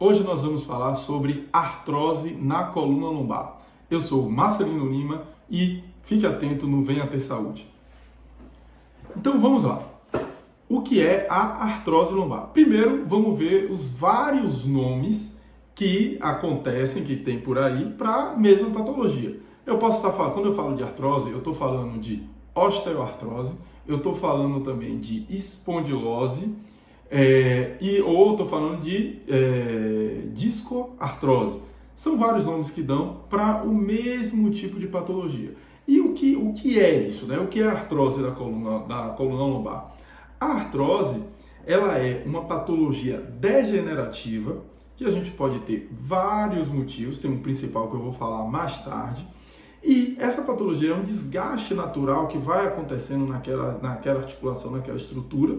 Hoje nós vamos falar sobre artrose na coluna lombar. Eu sou Marcelino Lima e fique atento no Venha Ter Saúde. Então vamos lá. O que é a artrose lombar? Primeiro vamos ver os vários nomes que acontecem, que tem por aí, para a mesma patologia. Eu posso estar falando, quando eu falo de artrose, eu estou falando de osteoartrose, eu estou falando também de espondilose, ou estou falando de discoartrose. São vários nomes que dão para o mesmo tipo de patologia. E o que é isso, né? O que é a artrose da coluna lombar? A artrose, ela é uma patologia degenerativa que a gente pode ter vários motivos, tem um principal que eu vou falar mais tarde. E essa patologia é um desgaste natural que vai acontecendo naquela articulação, naquela estrutura.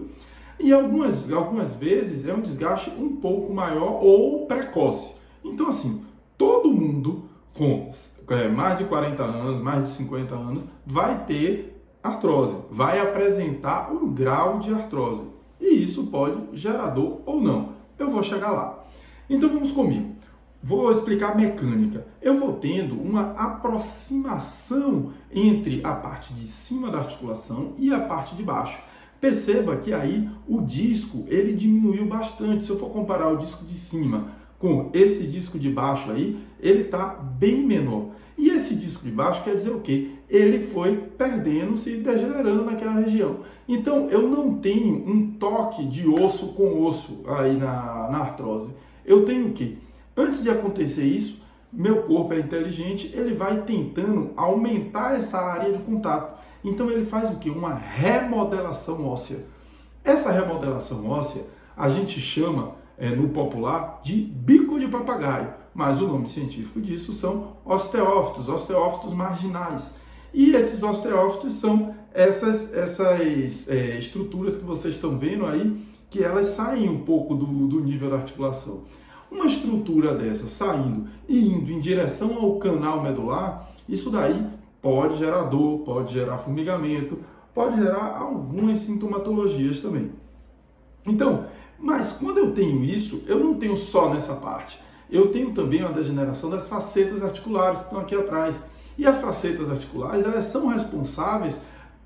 E algumas vezes é um desgaste um pouco maior ou precoce. Então, assim, todo mundo com mais de 40 anos, mais de 50 anos, vai ter artrose, vai apresentar um grau de artrose. E isso pode gerar dor ou não. Eu vou chegar lá. Então, vamos comigo. Vou explicar a mecânica. Eu vou tendo uma aproximação entre a parte de cima da articulação e a parte de baixo. Perceba que aí o disco ele diminuiu bastante. Se eu for comparar o disco de cima com esse disco de baixo aí, ele está bem menor. E esse disco de baixo quer dizer o quê? Ele foi perdendo, se degenerando naquela região. Então eu não tenho um toque de osso com osso aí na artrose. Eu tenho o quê? Antes de acontecer isso, meu corpo é inteligente, ele vai tentando aumentar essa área de contato. Então ele faz o quê? Uma remodelação óssea. Essa remodelação óssea a gente chama, no popular, de bico de papagaio. Mas o nome científico disso são osteófitos marginais. E esses osteófitos são essas estruturas que vocês estão vendo aí, que elas saem um pouco do nível da articulação. Uma estrutura dessa saindo e indo em direção ao canal medular, isso daí pode gerar dor, pode gerar formigamento, pode gerar algumas sintomatologias também. Então, mas quando eu tenho isso, eu não tenho só nessa parte. Eu tenho também uma degeneração das facetas articulares que estão aqui atrás. E as facetas articulares, elas são responsáveis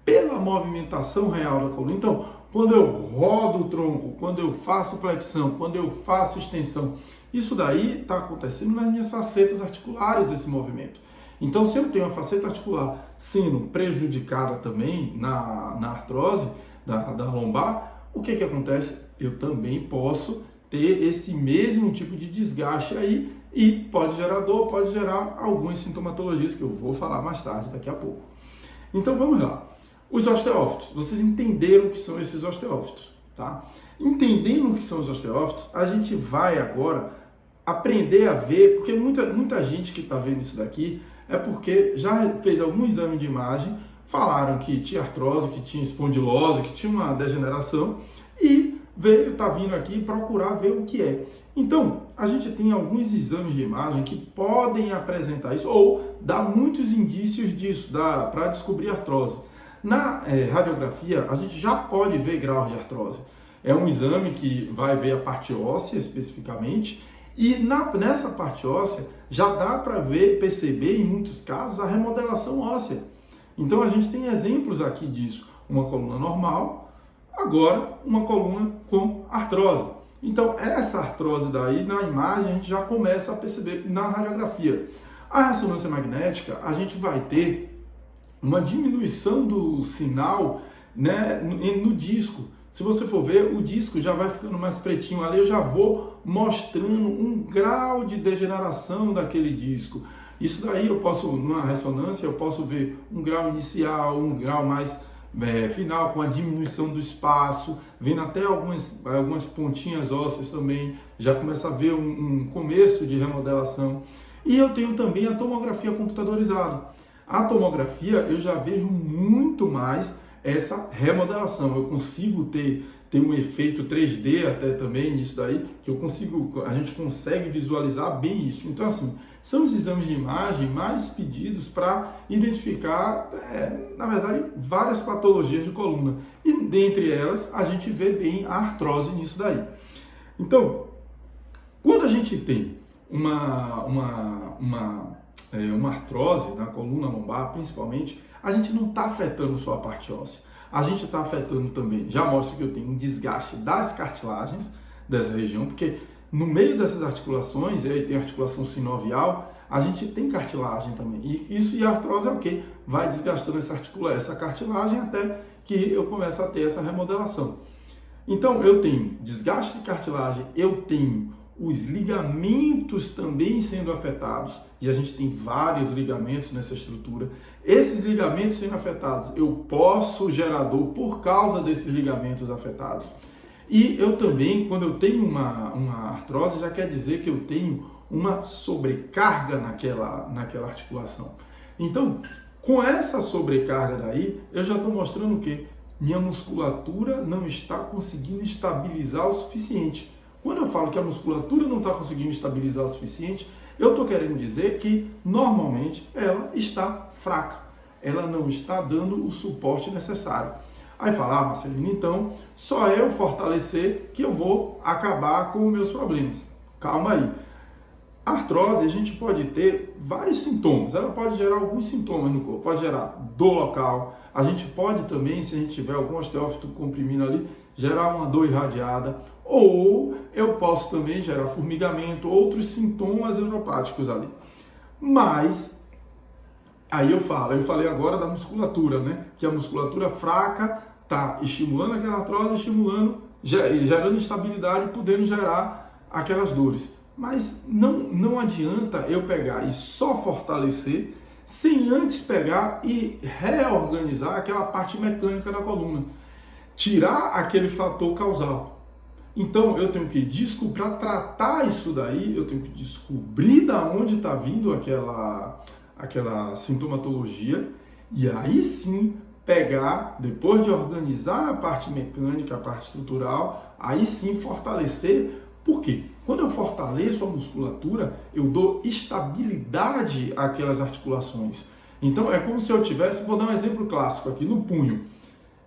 pela movimentação real da coluna. Então, quando eu rodo o tronco, quando eu faço flexão, quando eu faço extensão, isso daí está acontecendo nas minhas facetas articulares, esse movimento. Então, se eu tenho a faceta articular sendo prejudicada também na artrose da lombar, o que acontece? Eu também posso ter esse mesmo tipo de desgaste aí e pode gerar dor, pode gerar algumas sintomatologias que eu vou falar mais tarde, daqui a pouco. Então, vamos lá. Os osteófitos, vocês entenderam o que são esses osteófitos, tá? Entendendo o que são os osteófitos, a gente vai agora aprender a ver, porque muita gente que está vendo isso daqui é porque já fez algum exame de imagem, falaram que tinha artrose, que tinha espondilose, que tinha uma degeneração e está vindo aqui procurar ver o que é. Então, a gente tem alguns exames de imagem que podem apresentar isso ou dar muitos indícios disso, para descobrir artrose. Na radiografia, a gente já pode ver graus de artrose. É um exame que vai ver a parte óssea especificamente e nessa parte óssea já dá para perceber em muitos casos a remodelação óssea. Então a gente tem exemplos aqui disso. Uma coluna normal, agora uma coluna com artrose. Então essa artrose daí na imagem a gente já começa a perceber na radiografia. A ressonância magnética a gente vai ter uma diminuição do sinal, né, no disco. Se você for ver, o disco já vai ficando mais pretinho ali, eu já vou mostrando um grau de degeneração daquele disco. Isso daí eu posso, numa ressonância, eu posso ver um grau inicial, um grau mais final, com a diminuição do espaço, vendo até algumas pontinhas ósseas também, já começa a ver um começo de remodelação. E eu tenho também a tomografia computadorizada. A tomografia eu já vejo muito mais essa remodelação. Eu consigo ter um efeito 3D até também nisso daí, que a gente consegue visualizar bem isso. Então assim, são os exames de imagem mais pedidos para identificar, na verdade, várias patologias de coluna. E dentre elas, a gente vê bem a artrose nisso daí. Então, Quando a gente tem uma artrose na coluna lombar, principalmente, a gente não está afetando só a parte óssea. A gente está afetando também, já mostra que eu tenho um desgaste das cartilagens dessa região, porque no meio dessas articulações, e aí tem articulação sinovial, a gente tem cartilagem também. E a artrose é o quê? Vai desgastando essa cartilagem até que eu começo a ter essa remodelação. Então, eu tenho desgaste de cartilagem, eu tenho os ligamentos também sendo afetados, e a gente tem vários ligamentos nessa estrutura. Esses ligamentos sendo afetados, eu posso gerar dor por causa desses ligamentos afetados. E eu também, quando eu tenho uma artrose, já quer dizer que eu tenho uma sobrecarga naquela articulação. Então, com essa sobrecarga daí, eu já estou mostrando o quê? Minha musculatura não está conseguindo estabilizar o suficiente. Quando eu falo que a musculatura não está conseguindo estabilizar o suficiente, eu estou querendo dizer que, normalmente, ela está fraca. Ela não está dando o suporte necessário. Aí fala, Marcelino, então, só eu fortalecer que eu vou acabar com os meus problemas. Calma aí. A artrose, a gente pode ter vários sintomas. Ela pode gerar alguns sintomas no corpo. Pode gerar dor local. A gente pode também, se a gente tiver algum osteófito comprimindo ali, gerar uma dor irradiada. Ou eu posso também gerar formigamento, outros sintomas neuropáticos ali. Mas, aí eu falei agora da musculatura, né? Que a musculatura fraca está estimulando aquela artrose, estimulando, gerando instabilidade, podendo gerar aquelas dores. Mas não adianta eu pegar e só fortalecer, sem antes pegar e reorganizar aquela parte mecânica da coluna. Tirar aquele fator causal. Então eu tenho que descobrir, para tratar isso daí, eu tenho que descobrir da onde está vindo aquela sintomatologia, e aí sim pegar, depois de organizar a parte mecânica, a parte estrutural, aí sim fortalecer. Por quê? Quando eu fortaleço a musculatura, eu dou estabilidade àquelas articulações. Então é como se eu tivesse, vou dar um exemplo clássico aqui, no punho.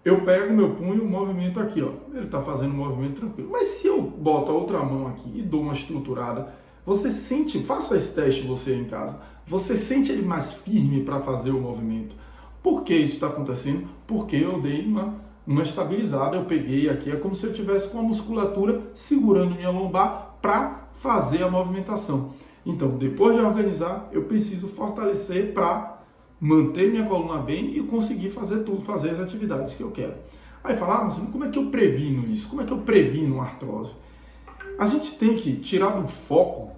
Eu pego meu punho, o movimento aqui, ó, ele está fazendo um movimento tranquilo. Mas se eu boto a outra mão aqui e dou uma estruturada, você sente, faça esse teste você em casa, você sente ele mais firme para fazer o movimento. Por que isso está acontecendo? Porque eu dei uma estabilizada, eu peguei aqui, é como se eu tivesse com a musculatura segurando minha lombar para fazer a movimentação. Então, depois de organizar, eu preciso fortalecer para manter minha coluna bem e conseguir fazer tudo, fazer as atividades que eu quero. Aí fala, mas como é que eu previno isso? Como é que eu previno uma artrose? A gente tem que tirar do foco,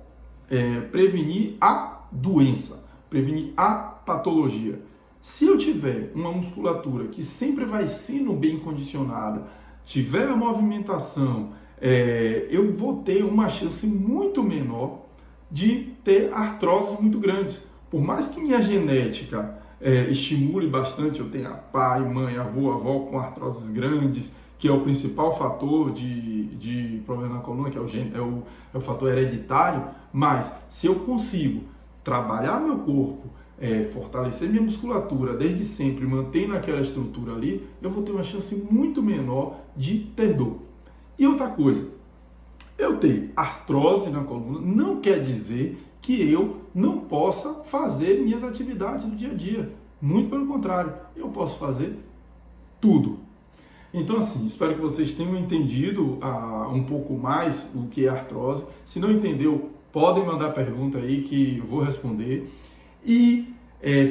prevenir a doença, prevenir a patologia. Se eu tiver uma musculatura que sempre vai sendo bem condicionada, tiver a movimentação, eu vou ter uma chance muito menor de ter artroses muito grandes. Por mais que minha genética estimule bastante, eu tenha pai, mãe, avó com artroses grandes, que é o principal fator de problema na coluna, que é o fator hereditário, mas se eu consigo trabalhar meu corpo, fortalecer minha musculatura desde sempre, mantendo aquela estrutura ali, eu vou ter uma chance muito menor de ter dor. E outra coisa, eu ter artrose na coluna não quer dizer que eu não possa fazer minhas atividades do dia a dia. Muito pelo contrário, eu posso fazer tudo. Então, assim, espero que vocês tenham entendido um pouco mais o que é artrose. Se não entendeu, podem mandar pergunta aí que eu vou responder. E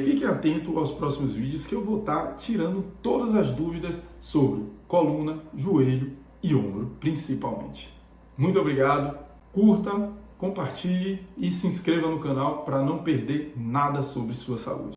fiquem atentos aos próximos vídeos que eu vou estar tirando todas as dúvidas sobre coluna, joelho e ombro, principalmente. Muito obrigado, curta, compartilhe e se inscreva no canal para não perder nada sobre sua saúde.